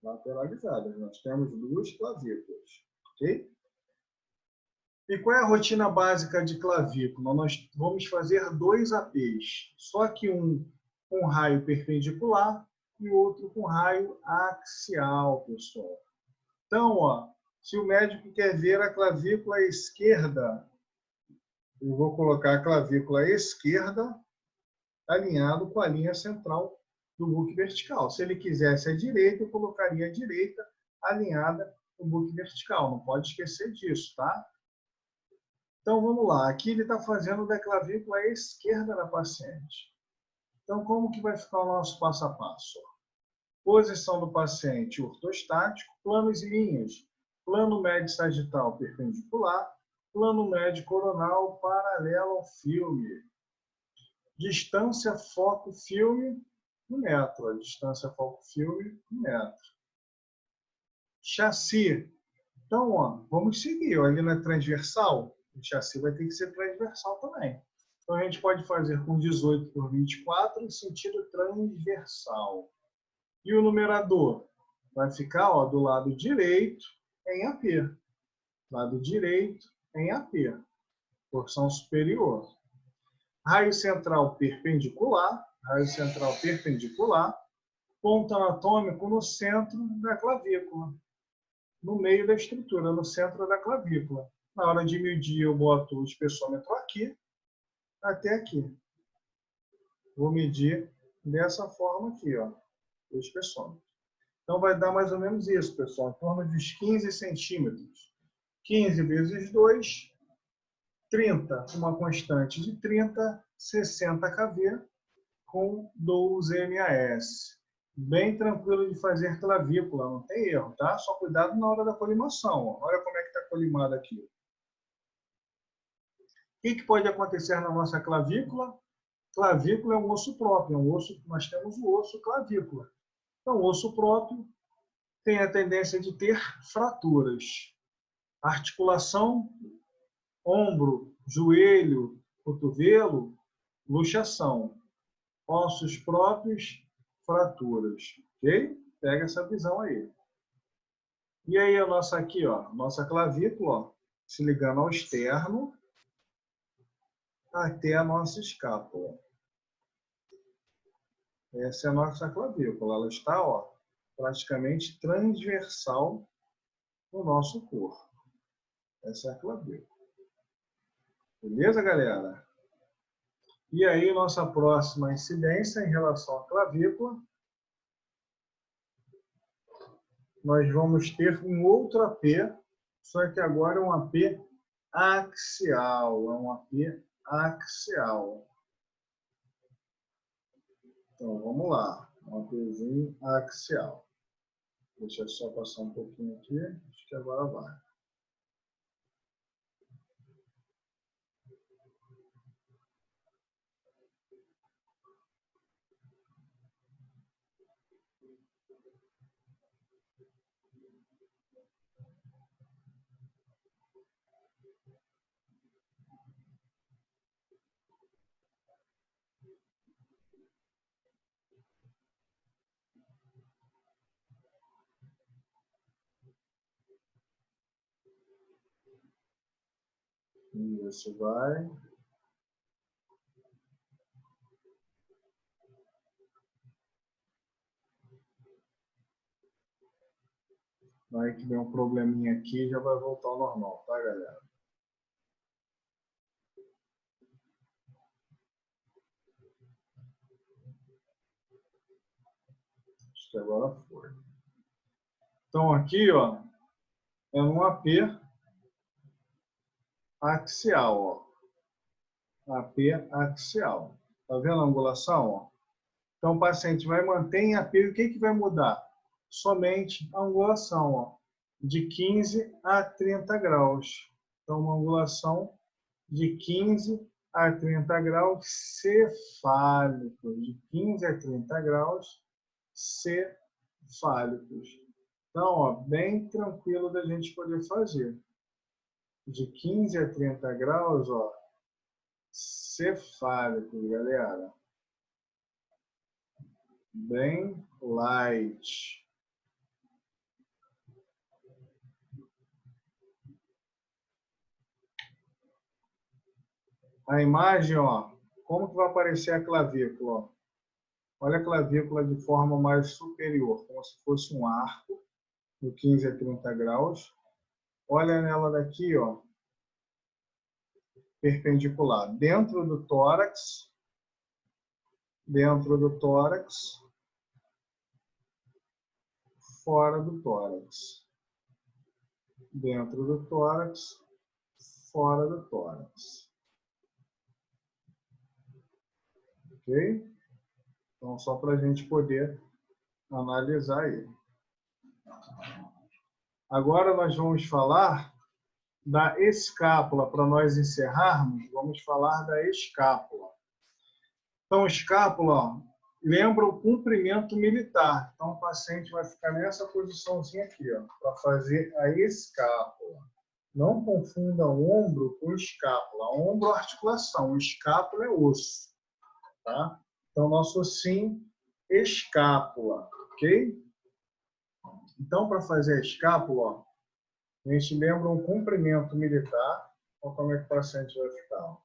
Lateralizadas. Nós temos duas clavículas, ok? E qual é a rotina básica de clavícula? Nós vamos fazer 2 APs, só que um com raio perpendicular e outro com raio axial, pessoal. Então, ó, se o médico quer ver a clavícula esquerda, eu vou colocar a clavícula esquerda alinhado com a linha central do buque vertical. Se ele quisesse a direita, eu colocaria a direita alinhada com o buque vertical. Não pode esquecer disso, tá? Então, vamos lá. Aqui ele está fazendo da clavícula esquerda da paciente. Então, como que vai ficar o nosso passo a passo? posição do paciente ortostático, planos e linhas, plano médio sagital perpendicular, plano médio coronal paralelo ao filme, distância foco-filme, 1 metro, a distância foco-filme, 1 metro. Chassi. Então, ó, vamos seguir. Ali na transversal, o chassi vai ter que ser transversal também. Então, a gente pode fazer com 18 por 24 em sentido transversal. E o numerador vai ficar, ó, do lado direito em AP. Lado direito em AP. Porção superior. Raio central perpendicular. Raio central perpendicular. Ponto anatômico no centro da clavícula. No meio da estrutura, no centro da clavícula. Na hora de medir, eu boto o espessômetro aqui, até aqui. Vou medir dessa forma aqui, ó, o espessômetro. Então, vai dar mais ou menos isso, pessoal, em torno de 15 centímetros. 15 vezes 2, 30. Uma constante de 30, 60 kV, com 12 MAS. Bem tranquilo de fazer clavícula, não tem erro, tá? Só cuidado na hora da colimação. Ó. Olha como é que está colimado aqui. O que pode acontecer na nossa clavícula? Clavícula é um osso próprio, nós temos o osso clavícula. Então, o osso próprio tem a tendência de ter fraturas. Articulação, ombro, joelho, cotovelo, luxação. Ossos próprios, fraturas. Ok? Pega essa visão aí. E aí a nossa aqui, ó, nossa clavícula, ó, se ligando ao externo até a nossa escápula. Essa é a nossa clavícula. Ela está, ó, praticamente transversal no nosso corpo. Essa é a clavícula. Beleza, galera? E aí, nossa próxima incidência em relação à clavícula, nós vamos ter um outro AP, só que agora é um AP axial. É um AP axial. Então, vamos lá. Um APzinho axial. Deixa eu só passar um pouquinho aqui. Acho que agora vai. Isso vai. Aí que deu um probleminha aqui, já vai voltar ao normal, tá, galera? Acho que agora foi. Então, aqui, ó, é um AP axial, ó. AP axial. Tá vendo a angulação, ó? Então, o paciente vai manter em AP, o que vai mudar? Somente a angulação, ó, de 15 a 30 graus. Então, uma angulação de 15 a 30 graus cefálicos. De 15 a 30 graus cefálicos. Então, ó, bem tranquilo da gente poder fazer. De 15 a 30 graus, ó, cefálicos, galera. Bem light. A imagem, ó, como que vai aparecer a clavícula? Ó? Olha a clavícula de forma mais superior, como se fosse um arco, de 15 a 30 graus. Olha nela daqui, ó, perpendicular. Dentro do tórax, fora do tórax. Dentro do tórax, fora do tórax. Ok? Então, só para a gente poder analisar ele. Agora nós vamos falar da escápula. Para nós encerrarmos, vamos falar da escápula. Então, escápula, ó, lembra o comprimento militar. Então, o paciente vai ficar nessa posiçãozinha aqui, para fazer a escápula. Não confunda ombro com escápula. Ombro é articulação, escápula é osso. Tá? Então, nosso ossinho, escápula. Ok? Então, para fazer a escápula, ó, a gente lembra um comprimento militar. Olha como é que o paciente vai ficar.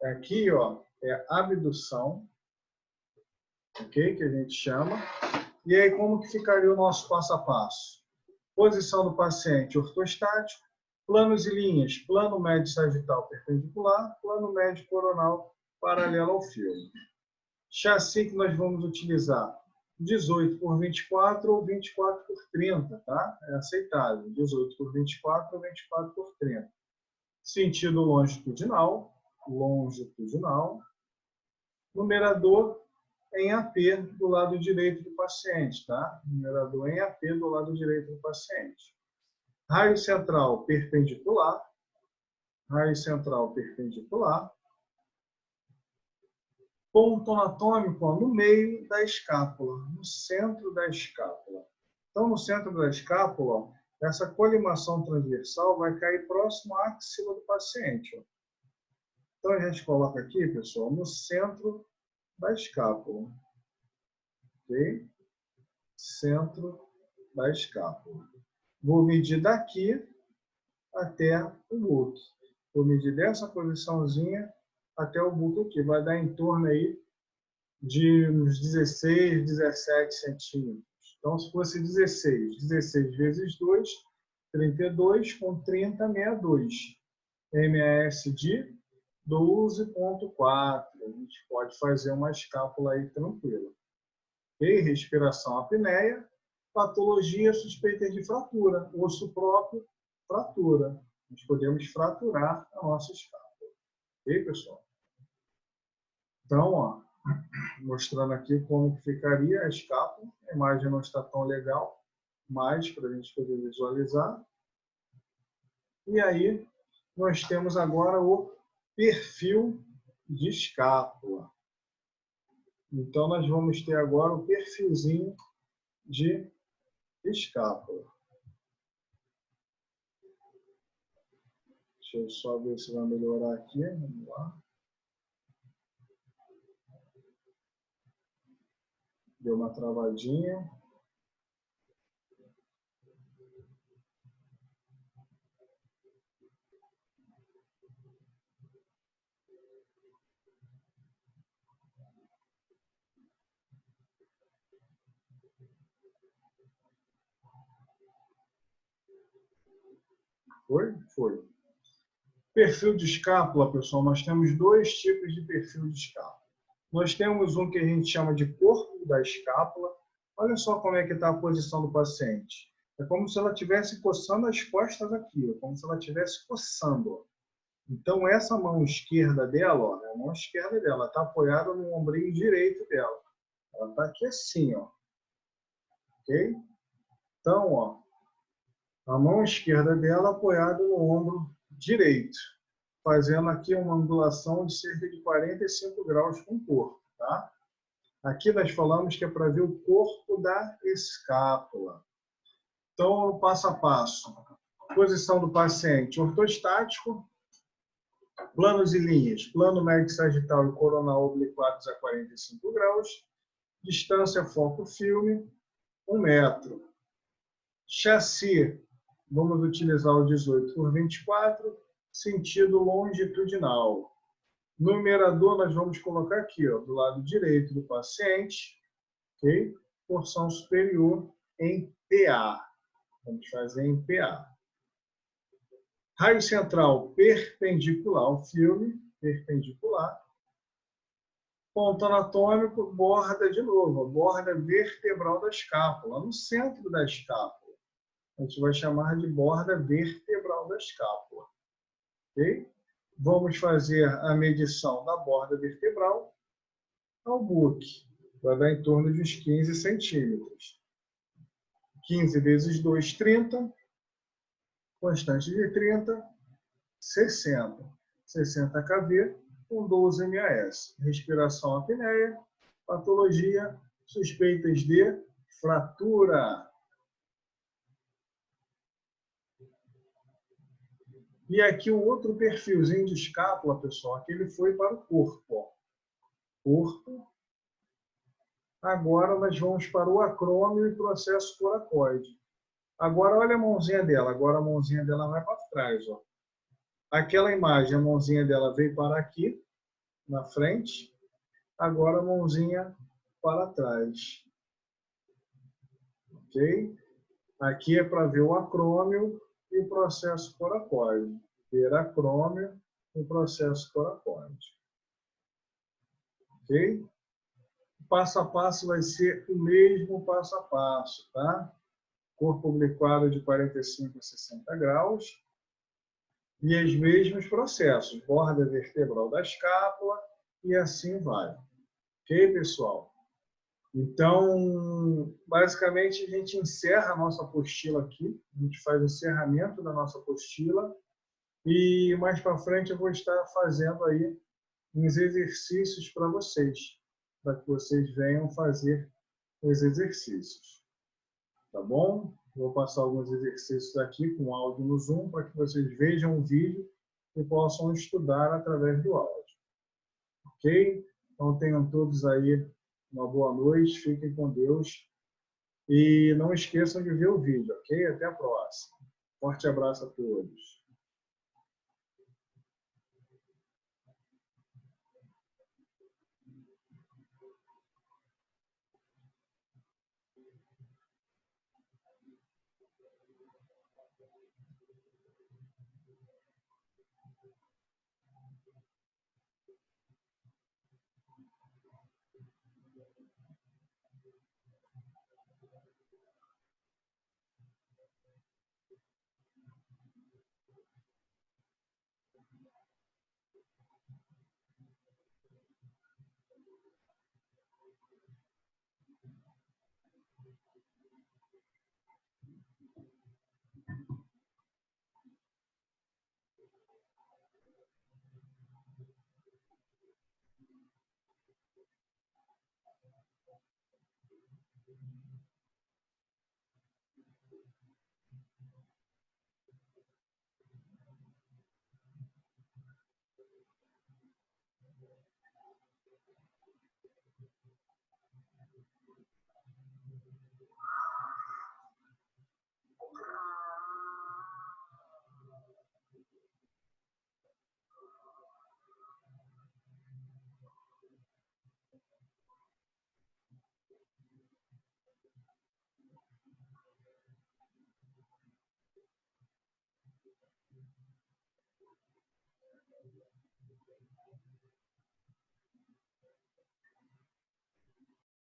Aqui, ó, é abdução, ok? Que a gente chama. E aí, como que ficaria o nosso passo a passo? Posição do paciente ortostático, planos e linhas, plano médio sagital perpendicular, plano médio coronal paralelo ao filme. Chassi que nós vamos utilizar 18 por 24 ou 24 por 30, tá? É aceitável. 18 por 24 ou 24 por 30. Sentido longitudinal, numerador em AP do lado direito do paciente, tá? Numerador em AP do lado direito do paciente. Raio central perpendicular, ponto anatômico, ó, no meio da escápula, no centro da escápula. Então, no centro da escápula, ó, essa colimação transversal vai cair próximo à axila do paciente. Ó. Então, a gente coloca aqui, pessoal, no centro da escápula. Ok? Centro da escápula. Vou medir daqui até o buque. Vou medir dessa posiçãozinha até o buque aqui. Vai dar em torno aí de uns 16, 17 centímetros. Então, se fosse 16 vezes 2, 32, com 30, 62. MAS de 12,4. A gente pode fazer uma escápula aí tranquila. Ok? Respiração apneia. Patologia suspeita de fratura. Osso próprio, fratura. Nós podemos fraturar a nossa escápula. Ok, pessoal? Então, ó, mostrando aqui como ficaria a escápula. A imagem não está tão legal, mas para a gente poder visualizar. E aí, nós temos agora o perfil de escápula. Então, nós vamos ter agora o perfilzinho de escápula. Deixa eu só ver se vai melhorar aqui. Vamos lá. Deu uma travadinha. Foi? Foi. Perfil de escápula, pessoal, nós temos dois tipos de perfil de escápula. Nós temos um que a gente chama de corpo da escápula. Olha só como é que está a posição do paciente. É como se ela estivesse coçando as costas aqui, é como se ela estivesse coçando. Então, essa mão esquerda dela, ó, a mão esquerda dela está apoiada no ombrinho direito dela. Ela está aqui assim, ó. Ok? Então, ó, a mão esquerda dela apoiada no ombro direito, fazendo aqui uma angulação de cerca de 45 graus com o corpo, tá? Aqui nós falamos que é para ver o corpo da escápula. Então, o passo a passo. Posição do paciente ortostático, planos e linhas, plano médio sagital e coronal obliquados a 45 graus, distância foco-filme, 1 metro. Chassi, vamos utilizar o 18 por 24, sentido longitudinal. Numerador, nós vamos colocar aqui, ó, do lado direito do paciente, ok? Porção superior em PA. Vamos fazer em PA. Raio central perpendicular ao filme, perpendicular. Ponto anatômico, borda de novo, a borda vertebral da escápula, no centro da escápula. A gente vai chamar de borda vertebral da escápula. Ok? Vamos fazer a medição da borda vertebral ao buque. vai dar em torno de uns 15 centímetros. 15 vezes 2, 30. Constante de 30, 60. 60 kV com 12 MAS. Respiração apneia, patologia, suspeitas de fratura. E aqui o outro perfilzinho de escápula, pessoal, aqui ele foi para o corpo. Ó. Corpo. Agora nós vamos para o acrômio e processo coracoide. Agora olha a mãozinha dela. Agora a mãozinha dela vai para trás. Ó. Aquela imagem, a mãozinha dela veio para aqui, na frente. Agora a mãozinha para trás. Ok? Aqui é para ver o acrômio e o processo coracoide. Ver acrômio e o processo coracoide. Ok? O passo a passo vai ser o mesmo passo a passo, tá? Corpo obliquado de 45 a 60 graus. E os mesmos processos. Borda vertebral da escápula e assim vai. Ok, pessoal? Então, basicamente, a gente encerra a nossa apostila aqui. A gente faz o encerramento da nossa apostila. E mais para frente eu vou estar fazendo aí uns exercícios para vocês, para que vocês venham fazer os exercícios. Tá bom? Vou passar alguns exercícios aqui com áudio no Zoom para que vocês vejam o vídeo e possam estudar através do áudio. Ok? Então tenham todos aí uma boa noite, fiquem com Deus e não esqueçam de ver o vídeo, ok? Até a próxima. Forte abraço a todos.